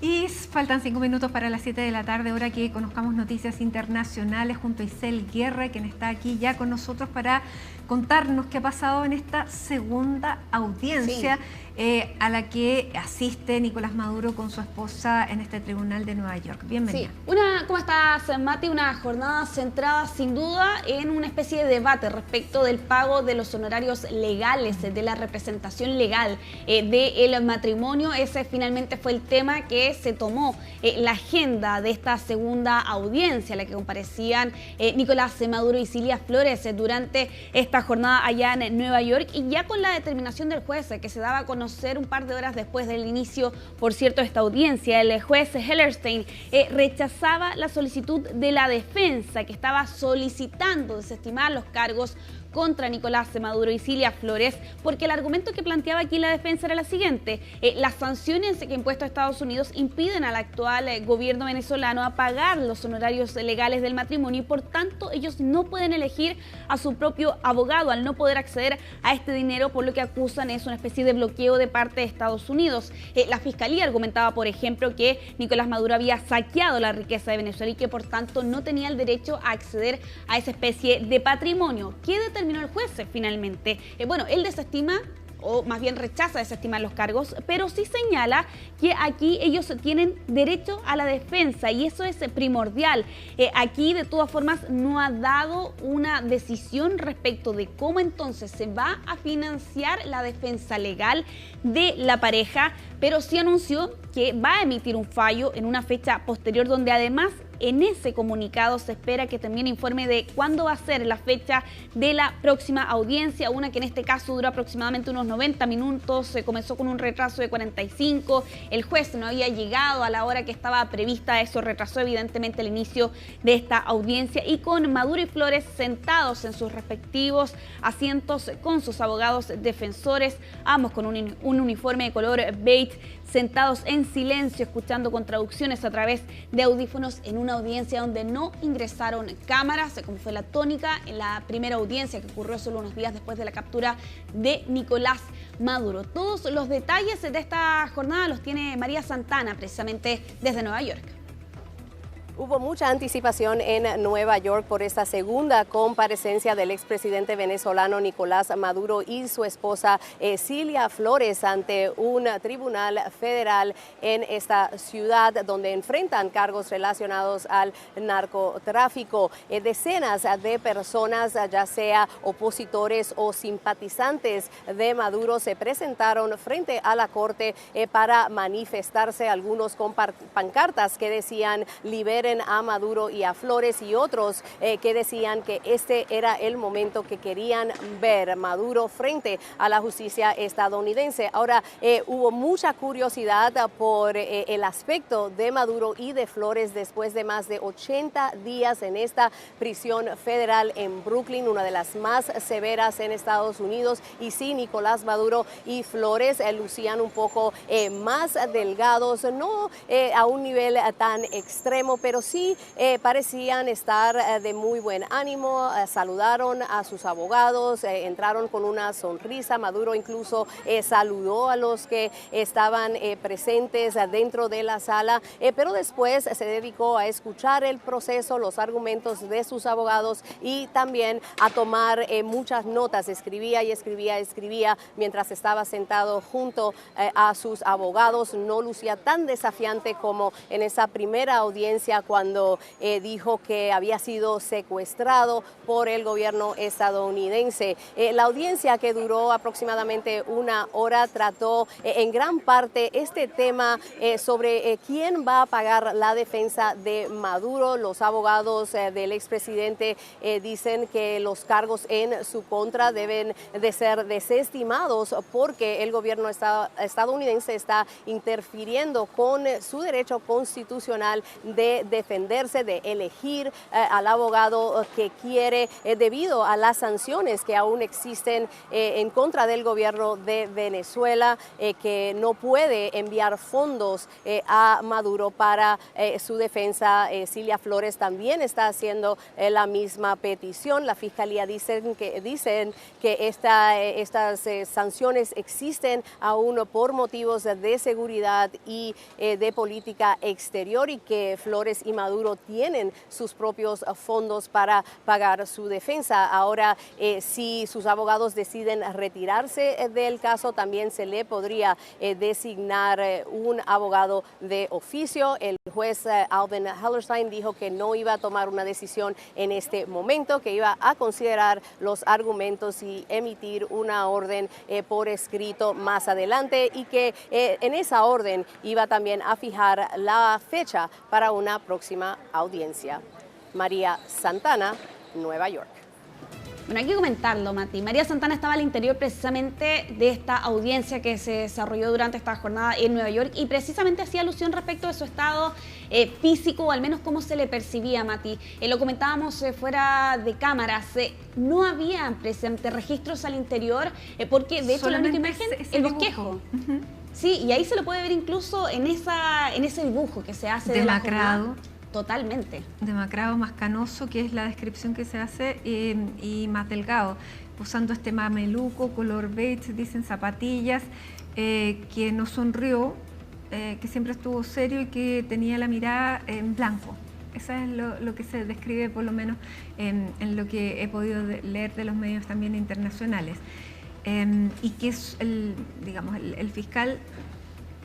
Y faltan 5 minutos para las 7 de la tarde, hora que conozcamos noticias internacionales junto a Isel Guerra, quien está aquí ya con nosotros para contarnos qué ha pasado en esta segunda audiencia a la que asiste Nicolás Maduro con su esposa en este tribunal de Nueva York. Bienvenida. Sí. ¿Cómo estás, Mati? Una jornada centrada sin duda en una especie de debate respecto del pago de los honorarios legales, de la representación legal del matrimonio. Ese finalmente fue el tema que se tomó la agenda de esta segunda audiencia, a la que comparecían Nicolás Maduro y Cilia Flores durante esta jornada allá en Nueva York, y ya con la determinación del juez que se daba a conocer un par de horas después del inicio, por cierto, de esta audiencia. El juez Hellerstein rechazaba la solicitud de la defensa, que estaba solicitando desestimar los cargos contra Nicolás Maduro y Cilia Flores, porque el argumento que planteaba aquí la defensa era la siguiente: las sanciones que ha impuesto Estados Unidos impiden al actual gobierno venezolano a pagar los honorarios legales del matrimonio, y por tanto ellos no pueden elegir a su propio abogado al no poder acceder a este dinero, por lo que acusan es una especie de bloqueo de parte de Estados Unidos. La fiscalía argumentaba, por ejemplo, que Nicolás Maduro había saqueado la riqueza de Venezuela y que por tanto no tenía el derecho a acceder a esa especie de patrimonio. ¿Qué determinó el juez finalmente? Bueno, él desestima, o más bien rechaza desestimar los cargos, pero sí señala que aquí ellos tienen derecho a la defensa, y eso es primordial. Aquí de todas formas no ha dado una decisión respecto de cómo entonces se va a financiar la defensa legal de la pareja, pero sí anunció que va a emitir un fallo en una fecha posterior, donde además en ese comunicado se espera que también informe de cuándo va a ser la fecha de la próxima audiencia, una que en este caso dura aproximadamente unos 90 minutos, se comenzó con un retraso de 45, el juez no había llegado a la hora que estaba prevista, eso retrasó evidentemente el inicio de esta audiencia, y con Maduro y Flores sentados en sus respectivos asientos con sus abogados defensores, ambos con un uniforme de color beige, sentados en silencio, escuchando con traducciones a través de audífonos, en una audiencia donde no ingresaron cámaras, como fue la tónica en la primera audiencia que ocurrió solo unos días después de la captura de Nicolás Maduro. Todos los detalles de esta jornada los tiene María Santana, precisamente desde Nueva York. Hubo mucha anticipación en Nueva York por esta segunda comparecencia del expresidente venezolano Nicolás Maduro y su esposa Cilia Flores ante un tribunal federal en esta ciudad, donde enfrentan cargos relacionados al narcotráfico. Decenas de personas, ya sea opositores o simpatizantes de Maduro, se presentaron frente a la corte para manifestarse, algunos con pancartas que decían "liberen a Maduro y a Flores", y otros que decían que este era el momento que querían ver Maduro frente a la justicia estadounidense. Ahora, hubo mucha curiosidad por el aspecto de Maduro y de Flores después de más de 80 días en esta prisión federal en Brooklyn, una de las más severas en Estados Unidos. Y sí, Nicolás Maduro y Flores lucían un poco más delgados, no a un nivel tan extremo, pero sí parecían estar de muy buen ánimo. Saludaron a sus abogados, entraron con una sonrisa. Maduro incluso saludó a los que estaban presentes dentro de la sala, pero después se dedicó a escuchar el proceso, los argumentos de sus abogados, y también a tomar muchas notas. Escribía y escribía mientras estaba sentado junto a sus abogados. No lucía tan desafiante como en esa primera audiencia, cuando dijo que había sido secuestrado por el gobierno estadounidense. La audiencia, que duró aproximadamente una hora, trató en gran parte este tema sobre quién va a pagar la defensa de Maduro. Los abogados del expresidente dicen que los cargos en su contra deben de ser desestimados porque el gobierno estadounidense está interfiriendo con su derecho constitucional de defenderse, de elegir al abogado que quiere debido a las sanciones que aún existen en contra del gobierno de Venezuela, que no puede enviar fondos a Maduro para su defensa. Cilia Flores también está haciendo la misma petición. La Fiscalía dicen que estas sanciones existen aún por motivos de seguridad y de política exterior, y que Flores y Maduro tienen sus propios fondos para pagar su defensa. Ahora, si sus abogados deciden retirarse del caso, también se le podría designar un abogado de oficio. El juez Alvin Hellerstein dijo que no iba a tomar una decisión en este momento, que iba a considerar los argumentos y emitir una orden por escrito más adelante, y que en esa orden iba también a fijar la fecha para una próxima audiencia. María Santana, Nueva York. Bueno, hay que comentarlo, Mati. María Santana estaba al interior precisamente de esta audiencia que se desarrolló durante esta jornada en Nueva York, y precisamente hacía alusión respecto de su estado físico, o al menos cómo se le percibía, Mati. Lo comentábamos fuera de cámaras. No había precisamente registros al interior, porque de hecho solamente la única imagen, el bosquejo. Sí, y ahí se lo puede ver incluso en ese dibujo que se hace demacrado. De la jornada. Totalmente. Demacrado, más canoso, que es la descripción que se hace, y más delgado, usando este mameluco, color beige, dicen zapatillas, que no sonrió, que siempre estuvo serio y que tenía la mirada en blanco. Eso es lo que se describe, por lo menos en lo que he podido leer de los medios también internacionales. Y que es el fiscal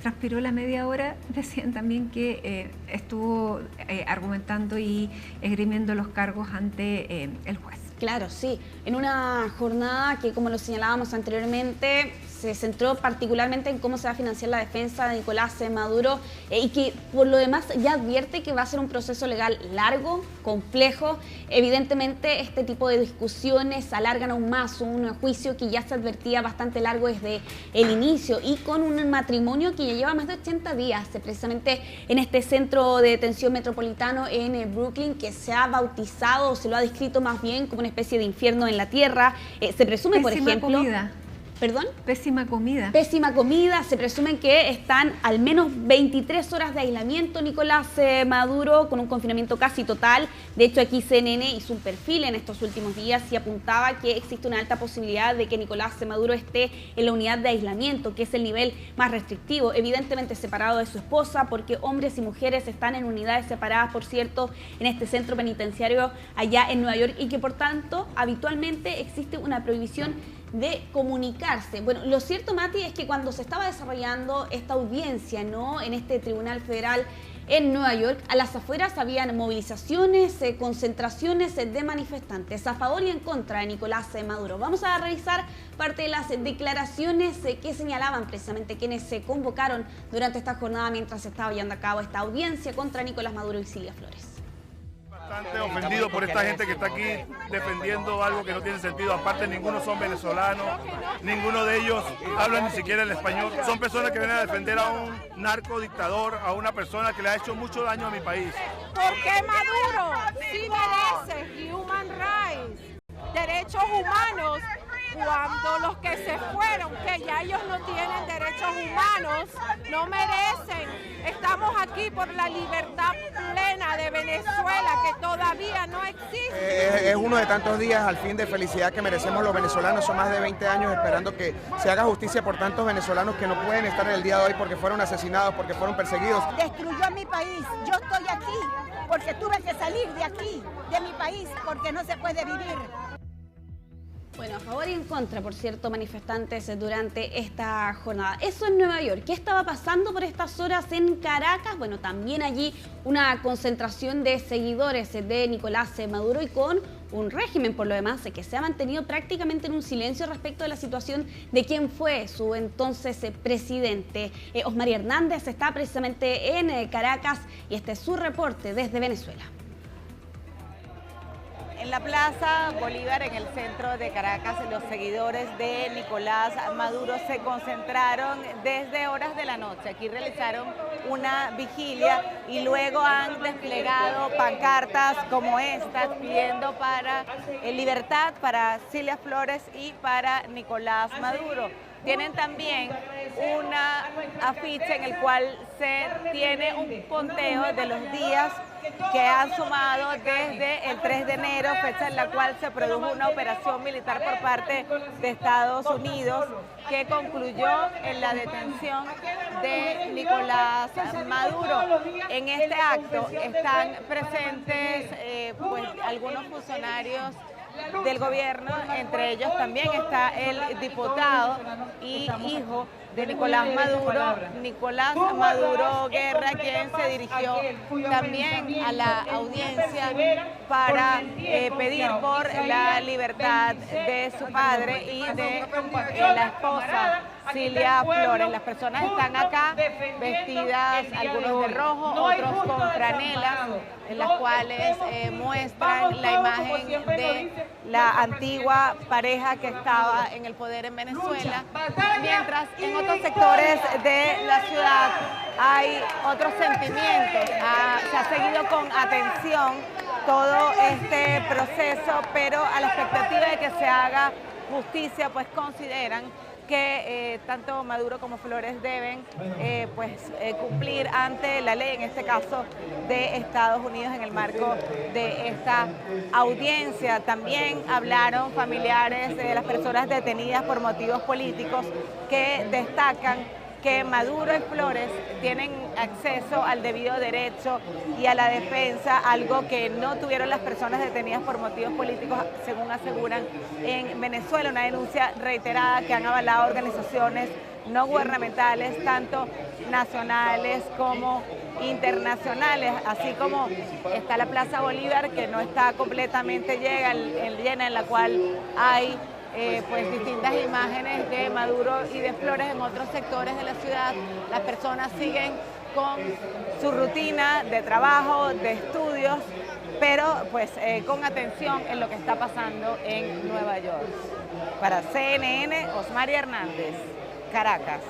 transpiró la media hora. Decían también que estuvo argumentando y esgrimiendo los cargos ante el juez. Claro, sí. En una jornada que, como lo señalábamos anteriormente, se centró particularmente en cómo se va a financiar la defensa de Nicolás Maduro, y que por lo demás ya advierte que va a ser un proceso legal largo, complejo. Evidentemente este tipo de discusiones alargan aún más un juicio que ya se advertía bastante largo desde el inicio, y con un matrimonio que ya lleva más de 80 días precisamente en este centro de detención metropolitano en Brooklyn, que se ha bautizado, o se lo ha descrito más bien como una especie de infierno en la tierra. Se presume, por ejemplo... comida. ¿Perdón? Pésima comida. Pésima comida. Se presumen que están al menos 23 horas de aislamiento Nicolás Maduro, con un confinamiento casi total. De hecho, aquí CNN hizo un perfil en estos últimos días y apuntaba que existe una alta posibilidad de que Nicolás Maduro esté en la unidad de aislamiento, que es el nivel más restrictivo, evidentemente separado de su esposa, porque hombres y mujeres están en unidades separadas, por cierto, en este centro penitenciario allá en Nueva York, y que por tanto habitualmente existe una prohibición de comunicarse. Bueno, lo cierto, Mati, es que cuando se estaba desarrollando esta audiencia, ¿no?, en este Tribunal Federal en Nueva York, a las afueras habían movilizaciones, concentraciones de manifestantes a favor y en contra de Nicolás Maduro. Vamos a revisar parte de las declaraciones que señalaban precisamente quienes se convocaron durante esta jornada mientras se estaba llevando a cabo esta audiencia contra Nicolás Maduro y Cilia Flores. Bastante ofendido por esta gente que está aquí defendiendo algo que no tiene sentido. Aparte, ninguno son venezolanos, ninguno de ellos habla ni siquiera el español. Son personas que vienen a defender a un narcodictador, a una persona que le ha hecho mucho daño a mi país. Porque Maduro sí merece human rights, derechos humanos, cuando los que se fueron, que ya ellos no tienen derechos humanos, no merecen. Estamos aquí por la libertad plena de Venezuela, que todavía no existe. Es uno de tantos días al fin de felicidad que merecemos los venezolanos. Son más de 20 años esperando que se haga justicia por tantos venezolanos que no pueden estar en el día de hoy porque fueron asesinados, porque fueron perseguidos. Destruyó mi país. Yo estoy aquí porque tuve que salir de aquí, de mi país, porque no se puede vivir. Bueno, a favor y en contra, por cierto, manifestantes durante esta jornada. Eso en Nueva York. ¿Qué estaba pasando por estas horas en Caracas? Bueno, también allí una concentración de seguidores de Nicolás Maduro, y con un régimen, por lo demás, que se ha mantenido prácticamente en un silencio respecto de la situación de quién fue su entonces presidente. Osmari Hernández está precisamente en Caracas, y este es su reporte desde Venezuela. En la Plaza Bolívar, en el centro de Caracas, los seguidores de Nicolás Maduro se concentraron desde horas de la noche. Aquí realizaron una vigilia y luego han desplegado pancartas como estas pidiendo para libertad para Cilia Flores y para Nicolás Maduro. Tienen también una afiche en el cual se tiene un conteo de los días que han sumado desde el 3 de enero, fecha en la cual se produjo una operación militar por parte de Estados Unidos que concluyó en la detención de Nicolás Maduro. En este acto están presentes pues, algunos funcionarios del gobierno, entre ellos también está el diputado y hijo de Nicolás Maduro Guerra, quien se dirigió también a la audiencia para pedir por la libertad de su padre y de la esposa Cilia Flores. Las personas están acá vestidas, algunos de rojo, otros con franelas, en las cuales muestran la imagen de la antigua pareja que estaba en el poder en Venezuela, mientras en otros sectores de la ciudad hay otros sentimientos. Se ha seguido con atención todo este proceso, pero a la expectativa de que se haga justicia, pues consideran que tanto Maduro como Flores deben cumplir ante la ley, en este caso de Estados Unidos, en el marco de esta audiencia. También hablaron familiares de las personas detenidas por motivos políticos que destacan que Maduro y Flores tienen acceso al debido derecho y a la defensa, algo que no tuvieron las personas detenidas por motivos políticos, según aseguran en Venezuela. Una denuncia reiterada que han avalado organizaciones no gubernamentales, tanto nacionales como internacionales, así como está la Plaza Bolívar, que no está completamente llena, en la cual hay pues distintas imágenes de Maduro y de Flores. En otros sectores de la ciudad las personas siguen con su rutina de trabajo, de estudios, pero pues con atención en lo que está pasando en Nueva York. Para CNN, Osmari Hernández, Caracas.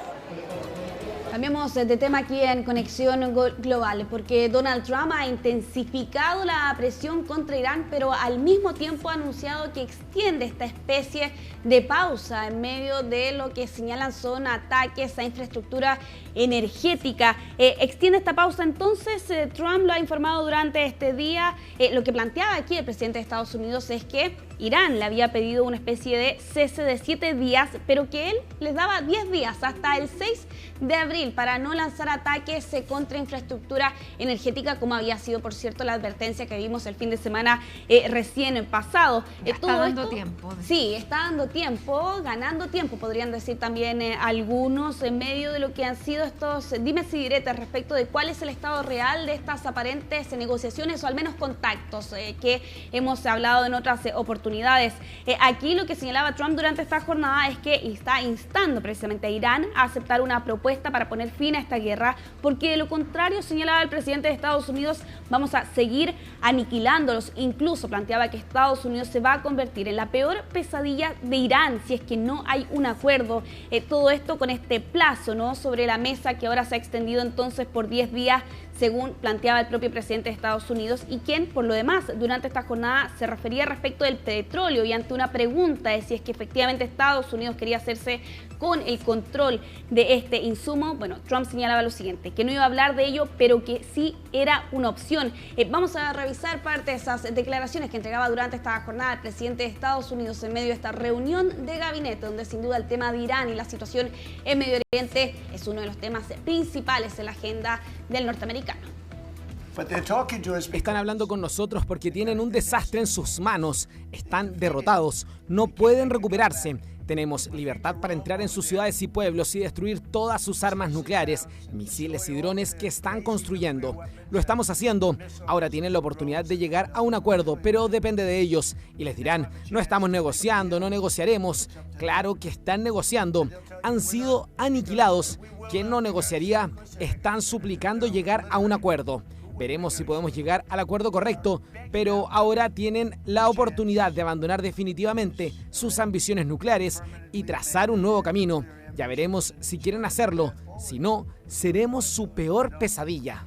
Cambiamos de tema aquí en Conexión Global, porque Donald Trump ha intensificado la presión contra Irán, pero al mismo tiempo ha anunciado que extiende esta especie de pausa en medio de lo que señalan son ataques a infraestructura energética. Extiende esta pausa, entonces Trump lo ha informado durante este día. Lo que planteaba aquí el presidente de Estados Unidos es que Irán le había pedido una especie de cese de 7 días, pero que él les daba 10 días hasta el 6 de abril para no lanzar ataques contra infraestructura energética, como había sido, por cierto, la advertencia que vimos el fin de semana recién pasado. Está dando tiempo. Sí, está dando tiempo, ganando tiempo, podrían decir también algunos, en medio de lo que han sido estos dimes y diretes respecto de cuál es el estado real de estas aparentes negociaciones, o al menos contactos que hemos hablado en otras oportunidades. Aquí lo que señalaba Trump durante esta jornada es que está instando precisamente a Irán a aceptar una propuesta para poner fin a esta guerra, porque de lo contrario, señalaba el presidente de Estados Unidos, vamos a seguir aniquilándolos. Incluso planteaba que Estados Unidos se va a convertir en la peor pesadilla de Irán si es que no hay un acuerdo. Todo esto con este plazo, ¿no?, sobre la mesa, que ahora se ha extendido entonces por 10 días, según planteaba el propio presidente de Estados Unidos, y quien, por lo demás, durante esta jornada se refería respecto del petróleo, y ante una pregunta de si es que efectivamente Estados Unidos quería hacerse con el control de este insumo, bueno, Trump señalaba lo siguiente, que no iba a hablar de ello, pero que sí era una opción. Vamos a revisar parte de esas declaraciones que entregaba durante esta jornada el presidente de Estados Unidos en medio de esta reunión de gabinete, donde sin duda el tema de Irán y la situación en Medio Oriente es uno de los temas principales en la agenda del norteamericano. Están hablando con nosotros porque tienen un desastre en sus manos, están derrotados, no pueden recuperarse. Tenemos libertad para entrar en sus ciudades y pueblos y destruir todas sus armas nucleares, misiles y drones que están construyendo. Lo estamos haciendo. Ahora tienen la oportunidad de llegar a un acuerdo, pero depende de ellos. Y les dirán, no estamos negociando, no negociaremos. Claro que están negociando. Han sido aniquilados. ¿Quién no negociaría? Están suplicando llegar a un acuerdo. Veremos si podemos llegar al acuerdo correcto, pero ahora tienen la oportunidad de abandonar definitivamente sus ambiciones nucleares y trazar un nuevo camino. Ya veremos si quieren hacerlo, si no, seremos su peor pesadilla.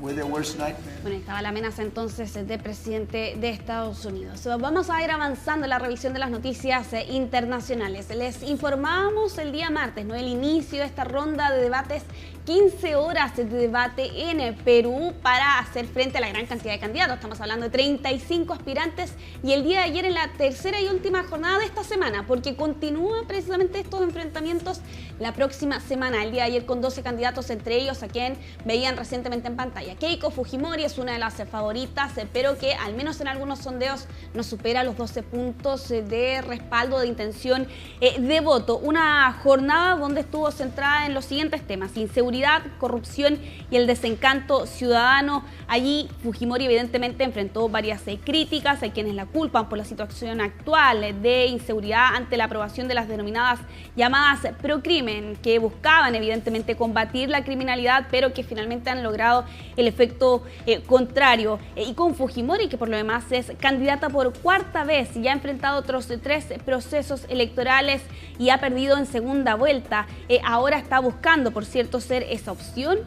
Bueno, estaba la amenaza entonces del presidente de Estados Unidos. Vamos a ir avanzando en la revisión de las noticias internacionales. Les informábamos el día martes, ¿no?, el inicio de esta ronda de debates, 15 horas de debate en Perú para hacer frente a la gran cantidad de candidatos. Estamos hablando de 35 aspirantes y el día de ayer en la tercera y última jornada de esta semana, porque continúan precisamente estos enfrentamientos la próxima semana. El día de ayer con 12 candidatos, entre ellos a quien veían recientemente en pantalla. Keiko Fujimori es una de las favoritas, pero que al menos en algunos sondeos no supera los 12 puntos de respaldo, de intención de voto. Una jornada donde estuvo centrada en los siguientes temas: inseguridad, corrupción y el desencanto ciudadano. Allí Fujimori evidentemente enfrentó varias críticas. Hay quienes la culpan por la situación actual de inseguridad ante la aprobación de las denominadas llamadas procrimen, que buscaban evidentemente combatir la criminalidad, pero que finalmente han logrado el efecto contrario. Y con Fujimori, que por lo demás es candidata por cuarta vez y ha enfrentado otros 3 procesos electorales y ha perdido en segunda vuelta, ahora está buscando, por cierto, ser esa opción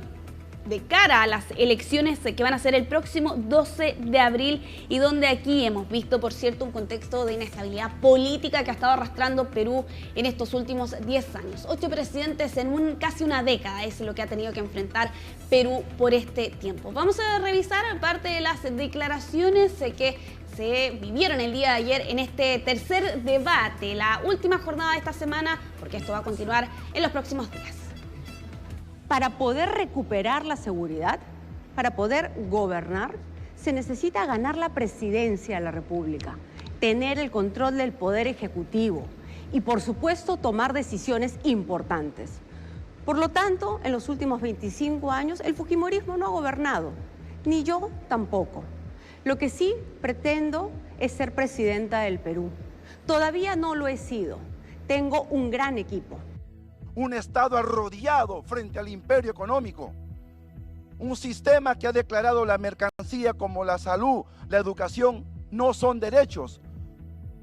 de cara a las elecciones que van a ser el próximo 12 de abril y donde aquí hemos visto, por cierto, un contexto de inestabilidad política que ha estado arrastrando Perú en estos últimos 10 años. 8 presidentes en casi una década es lo que ha tenido que enfrentar Perú por este tiempo. Vamos a revisar parte de las declaraciones que se vivieron el día de ayer en este tercer debate, la última jornada de esta semana, porque esto va a continuar en los próximos días. Para poder recuperar la seguridad, para poder gobernar, se necesita ganar la presidencia de la República, tener el control del Poder Ejecutivo y, por supuesto, tomar decisiones importantes. Por lo tanto, en los últimos 25 años, el fujimorismo no ha gobernado, ni yo tampoco. Lo que sí pretendo es ser presidenta del Perú. Todavía no lo he sido. Tengo un gran equipo. Un Estado arrodillado frente al imperio económico, un sistema que ha declarado la mercancía como la salud, la educación, no son derechos,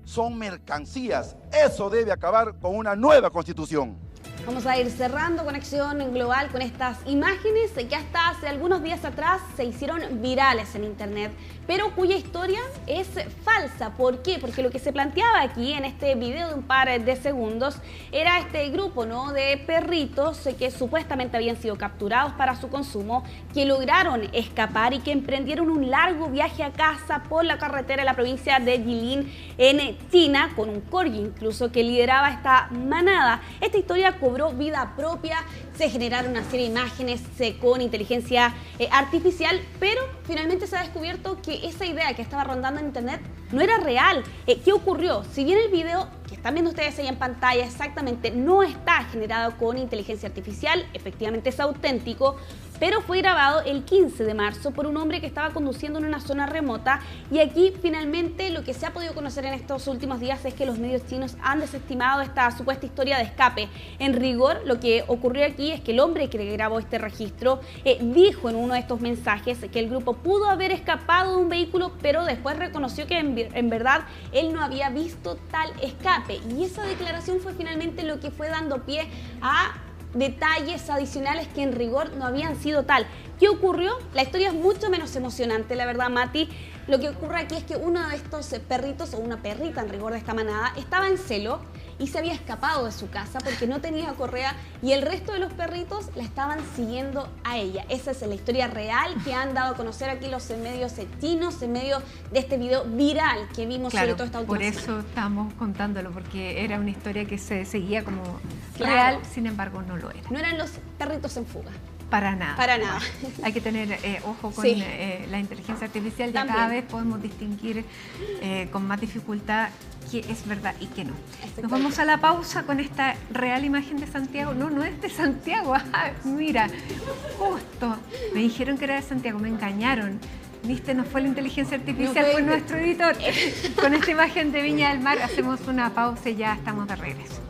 son mercancías. Eso debe acabar con una nueva constitución. Vamos a ir cerrando conexión global con estas imágenes que hasta hace algunos días atrás se hicieron virales en internet, pero cuya historia es falsa. ¿Por qué? Porque lo que se planteaba aquí en este video de un par de segundos era este grupo, ¿no?, de perritos que supuestamente habían sido capturados para su consumo, que lograron escapar y que emprendieron un largo viaje a casa por la carretera de la provincia de Jilin en China, con un corgi incluso que lideraba esta manada. Esta historia cobró vida propia, se generaron una serie de imágenes con inteligencia artificial, pero finalmente se ha descubierto que esa idea que estaba rondando en internet no era real. ¿Qué ocurrió? Si bien el video que están viendo ustedes ahí en pantalla exactamente no está generado con inteligencia artificial, efectivamente es auténtico, pero fue grabado el 15 de marzo por un hombre que estaba conduciendo en una zona remota, y aquí finalmente lo que se ha podido conocer en estos últimos días es que los medios chinos han desestimado esta supuesta historia de escape. En rigor, lo que ocurrió aquí es que el hombre que grabó este registro dijo en uno de estos mensajes que el grupo pudo haber escapado de un vehículo, pero después reconoció que en verdad él no había visto tal escape, y esa declaración fue finalmente lo que fue dando pie a detalles adicionales que en rigor no habían sido tal. ¿Qué ocurrió? La historia es mucho menos emocionante, la verdad, Mati. Lo que ocurre aquí es que uno de estos perritos, o una perrita en rigor de esta manada, estaba en celo y se había escapado de su casa porque no tenía correa, y el resto de los perritos la estaban siguiendo a ella. Esa es la historia real que han dado a conocer aquí los medios chinos en medio de este video viral que vimos, claro, sobre todo esta última semana. Por eso estamos contándolo, porque era una historia que se seguía como real, sin embargo no lo era. No eran los perritos en fuga. Para nada. Para nada. Hay que tener ojo con la inteligencia artificial. Ya cada vez podemos distinguir con más dificultad qué es verdad y qué no. Nos vamos a la pausa con esta real imagen de Santiago. No, no es de Santiago. Ah, mira, justo. Me dijeron que era de Santiago, me engañaron. Viste, no fue la inteligencia artificial, fue nuestro editor. Con esta imagen de Viña del Mar hacemos una pausa y ya estamos de regreso.